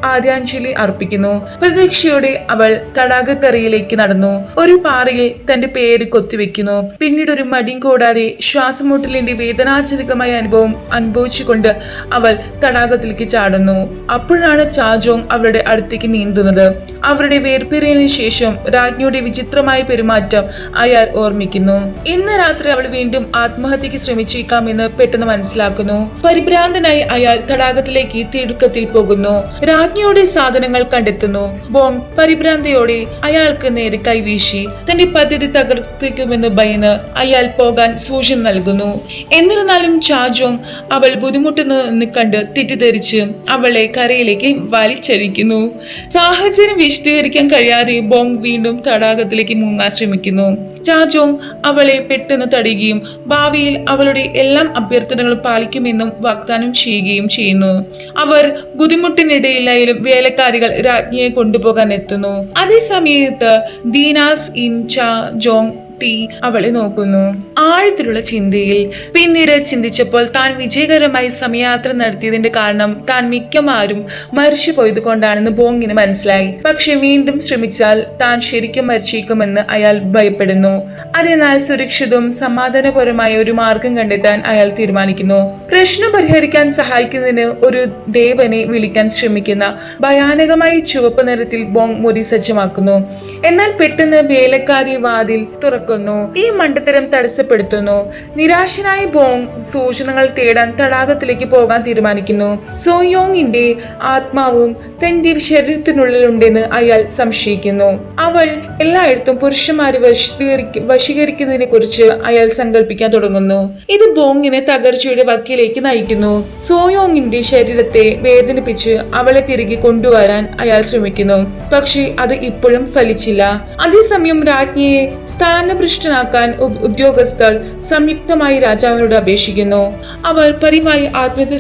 ആദ്യാഞ്ജലി അർപ്പിക്കുന്നു. പ്രതീക്ഷയോടെ അവൾ തടാകക്കരയിലേക്ക് നടന്നു. ഒരു പാറയിൽ തന്റെ പേര് കൊത്തിവെക്കുന്നു. പിന്നീട് ഒരു മടിയും കൂടാതെ ശ്വാസമുട്ടലിന്റെ വേദനാജനകമായ അനുഭവം അനുഭവിച്ചുകൊണ്ട് അവൾ തടാകത്തിലേക്ക് ചാടുന്നു. അപ്പോഴാണ് ചാജോങ് അവളുടെ അടുത്തേക്ക് നീന്തുന്നത്. അവരുടെ വേർപിരിയലിന് ശേഷം രാജ്ഞിയുടെ വിചിത്രമായ പെരുമാറ്റം അയാൾ ഓർമ്മിക്കുന്നു. ഇന്ന് രാത്രി അവൾ വീണ്ടും ആത്മഹത്യക്ക് ശ്രമിച്ചേക്കാമെന്ന് പെട്ടെന്ന് മനസ്സിലാക്കുന്നു. പരിഭ്രാന്തനായി അയാൾ തടാകത്തിലേക്ക് തിടുക്കത്തിൽ പോകുന്നു. രാജ്ഞിയുടെ സാധനങ്ങൾ കണ്ടെത്തുന്നു. ബോങ് പരിഭ്രാന്തയോടെ അയാൾക്ക് നേരെ കൈവീശി തന്റെ പദ്ധതി തകർത്തിക്കുമെന്ന് ഭയന്ന് അയാൾ പോകാൻ സൂചന നൽകുന്നു. എന്നിരുന്നാലും ചാജോങ് അവൾ ബുദ്ധിമുട്ടുന്നു കണ്ട് തെറ്റിദ്ധരിച്ച് അവളെ കരയിലേക്ക് വലിച്ചഴിക്കുന്നു. സാഹചര്യം വിശദീകരിക്കാൻ കഴിയാതെ ബോങ് വീണ്ടും തടാകത്തിലേക്ക് മുങ്ങാൻ ശ്രമിക്കുന്നു. ചാജോങ് അവളെ പെട്ടെന്ന് തടയുകയും ഭാവിയിൽ അവളുടെ എല്ലാ അഭ്യർത്ഥനകളും പാലിക്കുമെന്നും വാഗ്ദാനം ചെയ്യുകയും ചെയ്യുന്നു. അവർ ബുദ്ധിമുട്ടിനിടയിലായാലും വേലക്കാരികൾ രാജ്ഞിയെ കൊണ്ടുപോകാൻ എത്തുന്നു. അതേ സമയത്ത് ദീനാസ് ഇൻ ചാജോങ് അവളെ നോക്കുന്നു. ആഴത്തിലുള്ള ചിന്തയിൽ പിന്നീട് ചിന്തിച്ചപ്പോൾ താൻ വിജയകരമായി സമയയാത്ര നടത്തിയതിന്റെ കാരണം താൻ മിക്കവാറും മരിച്ചു പോയത് കൊണ്ടാണെന്ന് ബോങ്ങിന് മനസ്സിലായി. പക്ഷെ വീണ്ടും ശ്രമിച്ചാൽ താൻ ശരിക്കും മരിച്ചേക്കുമെന്ന് അയാൾ ഭയപ്പെടുന്നു. അതിനാൽ സുരക്ഷിതവും സമാധാനപരമായ ഒരു മാർഗം കണ്ടെത്താൻ അയാൾ തീരുമാനിക്കുന്നു. പ്രശ്നം പരിഹരിക്കാൻ സഹായിക്കുന്നതിന് ഒരു ദേവനെ വിളിക്കാൻ ശ്രമിക്കുന്ന ഭയാനകമായ ചുവപ്പ് നിറത്തിൽ ബോങ് മുറി സജ്ജമാക്കുന്നു. എന്നാൽ പെട്ടെന്ന് വേലക്കാരി വാതിൽ തുറക്കുന്നു. ഈ മണ്ടത്തരം തടസ്സപ്പെടുത്തുന്നു. നിരാശനായ ബോങ് സൂചനകൾ തേടാൻ തടാകത്തിലേക്ക് പോകാൻ തീരുമാനിക്കുന്നു. സോയോങ്ങിന്റെ ആത്മാവും തന്റെ ശരീരത്തിനുള്ളിലുണ്ടെന്ന് അയാൾ സംശയിക്കുന്നു. അവൾ എല്ലായിടത്തും പുരുഷന്മാരെ വശീകരിക്കുന്നതിനെ കുറിച്ച് അയാൾ സങ്കല്പിക്കാൻ തുടങ്ങുന്നു. ഇത് ബോങ്ങിനെ തകർച്ചയുടെ വക്കിലേക്ക് നയിക്കുന്നു. സോയോങ്ങിന്റെ ശരീരത്തെ വേദനിപ്പിച്ച് അവളെ തിരികെ കൊണ്ടുവരാൻ അയാൾ ശ്രമിക്കുന്നു. പക്ഷെ അത് ഇപ്പോഴും ഫലിച്ചില്ല. അതേസമയം രാജ്ഞിയെ സ്ഥാനഭ്രഷ്ടനാക്കാൻ ഉദ്യോഗസ്ഥർ സംയുക്തമായി രാജാവിനോട് അപേക്ഷിക്കുന്നു. അവർ പതിവായി ആത്മഹത്യ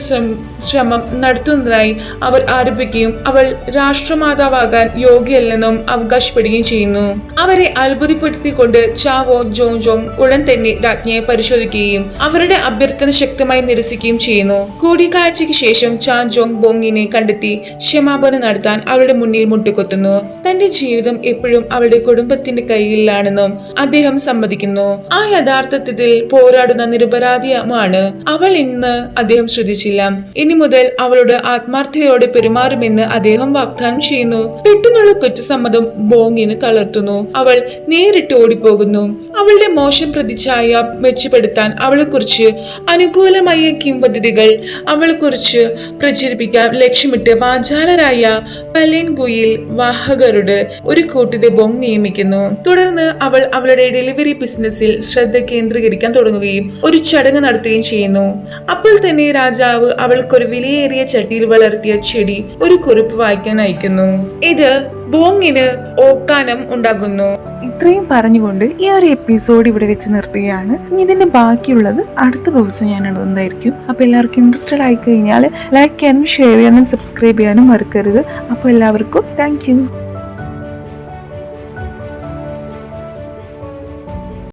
ശ്രമം നടത്തുന്നതായി അവർ ആരോപിക്കുകയും അവൾ രാഷ്ട്രമാതാവാകാൻ യോഗ്യല്ലെന്നും അവകാശപ്പെടുകയും ചെയ്യുന്നു. അവരെ അത്ഭുതപ്പെടുത്തിക്കൊണ്ട് ചാവോ ജോങ് ഉടൻ തന്നെ രാജ്ഞിയെ പരിശോധിക്കുകയും അവരുടെ അഭ്യർത്ഥന ശക്തമായി നിരസിക്കുകയും ചെയ്യുന്നു. കൂടിക്കാഴ്ചയ്ക്ക് ശേഷം ചാജോങ് ബോങ്ങിനെ കണ്ടെത്തി ക്ഷമാപണം നടത്താൻ അവളുടെ മുന്നിൽ മുട്ടുകൊത്തുന്നു. തന്റെ ജീവിതം എപ്പോഴും അവളുടെ കുടുംബത്തിന്റെ കയ്യിലാണെന്നും അദ്ദേഹം സമ്മതിക്കുന്നു. ആ യഥാർത്ഥത്തിൽ പോരാടുന്ന നിരപരാധിയാണ് അവൾ എന്ന് അദ്ദേഹം ശ്രദ്ധിച്ചില്ല. ഇനി മുതൽ അവളോട് ആത്മാർത്ഥതയോടെ പെരുമാറുമെന്ന് അദ്ദേഹം വാഗ്ദാനം ചെയ്യുന്നു. പെട്ടെന്നുള്ള കുറ്റസമ്മതം ബോങ്ങിന് തളർത്തുന്നു. അവൾ നേരിട്ട് ഓടിപ്പോകുന്നു. അവളുടെ മോശം പ്രതിച്ഛായ മെച്ചപ്പെടുത്താൻ അവളെക്കുറിച്ച് അനുകൂലമായ കിംവദന്തികൾ അവളെക്കുറിച്ച് പ്രചരിപ്പിക്കാൻ ലക്ഷ്യമിട്ട് വാചാലരായ പലെൻഗുയിൽ വാഹകരുടെ ഒരു കൂട്ടത്തെ ബോങ് നിയമിക്കുന്നു. തുടർന്ന് അവൾ അവളുടെ ഡെലിവറി ബിസിനസ്സിൽ ശ്രദ്ധ കേന്ദ്രീകരിക്കാൻ തുടങ്ങുകയും ഒരു ചടങ്ങ് നടത്തുകയും ചെയ്യുന്നു. അപ്പോൾ തന്നെ രാജാവ് അവൾക്കൊരു വിലയേറിയ ചട്ടിയിൽ വളർത്തിയ ചെടി ഒരു കുറിപ്പ് വായിക്കാൻ അയക്കുന്നു. ഇത് ബോങ്ങിന് ഓക്കാനം ഉണ്ടാകുന്നു. ഇത്രയും പറഞ്ഞുകൊണ്ട് ഈ ഒരു എപ്പിസോഡ് ഇവിടെ വെച്ച് നിർത്തുകയാണ്. ഇനി ഇതിന്റെ ബാക്കിയുള്ളത് അടുത്ത ദിവസം ഞാൻ ഇടുന്നതായിരിക്കും. അപ്പൊ എല്ലാവർക്കും ഇൻട്രസ്റ്റഡ് ആയി കഴിഞ്ഞാൽ ലൈക്ക് ചെയ്യാനും ഷെയർ ചെയ്യാനും സബ്സ്ക്രൈബ് ചെയ്യാനും മറക്കരുത്. അപ്പൊ എല്ലാവർക്കും താങ്ക് യു.